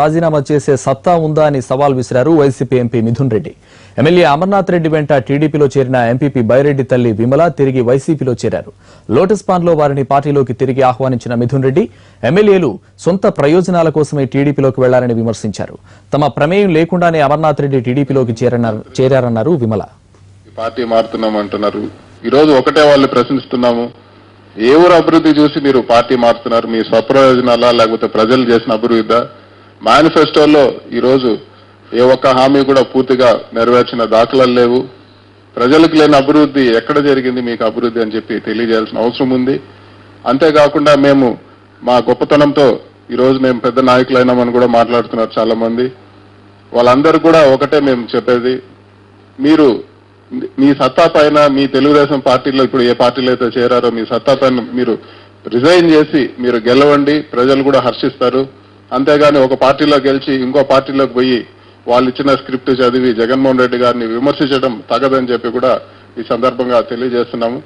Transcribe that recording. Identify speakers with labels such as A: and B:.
A: రాజీనామా చేసే సత్తా ఉందా అని సవాల్ విసిరారు YCP MP Mithun Reddy. MLA Amarnath Reddy వెంట టీడీపీలో చేరిన ఎంపీపీ బైరెడ్డి తల్లి విమల తిరిగి వైసీపీలో చేరారు. లోటస్ పాండ్లో వారిని పార్టీలోకి తిరిగి ఆహ్వానించిన మిథున్ రెడ్డి ఎమ్మెల్యేలు సొంత ప్రయోజనాల కోసమే టీడీపీలోకి వెళ్లారని విమర్శించారు. తమ ప్రమేయం లేకుండానే అమర్నాథ్ రెడ్డి టీడీపీలోకి చేరారన్నారు విమల.
B: పార్టీ మారుతున్నామంటున్నారు. ఈ రోజు ఒకటే వాళ్ళు ప్రశ్నిస్తున్నాము, ఏ ఊరు అభివృద్ధి చూసి మీరు పార్టీ మారుతున్నారు? మీ స్వప్రయోజనాలా లేకపోతే ప్రజలు చేసిన అభివృద్ధి? మేనిఫెస్టోలో ఈరోజు ఏ ఒక్క హామీ కూడా పూర్తిగా నెరవేర్చిన దాఖలాలు లేవు. ప్రజలకు లేని అభివృద్ధి ఎక్కడ జరిగింది మీకు అభివృద్ధి అని చెప్పి తెలియజేయాల్సిన అవసరం ఉంది. అంతేకాకుండా మేము మా గొప్పతనంతో ఈరోజు మేము పెద్ద నాయకులైనామని కూడా మాట్లాడుతున్నారు చాలా మంది. వాళ్ళందరూ కూడా ఒకటే మేము చెప్పేది, మీరు మీ సత్తా పైన మీ తెలుగుదేశం పార్టీలో ఇప్పుడు ఏ పార్టీలో అయితే చేరారో మీ సత్తా పైన మీరు రిజైన్ చేసి మీరు గెలవండి, ప్రజలు కూడా హర్షిస్తారు. అంతేగాని ఒక పార్టీలో గెలిచి ఇంకో పార్టీలోకి పోయి వాళ్ళు ఇచ్చిన స్క్రిప్ట్ చదివి జగన్మోహన్ రెడ్డి గారిని విమర్శించడం తగదని చెప్పి కూడా ఈ సందర్భంగా తెలియజేస్తున్నాము.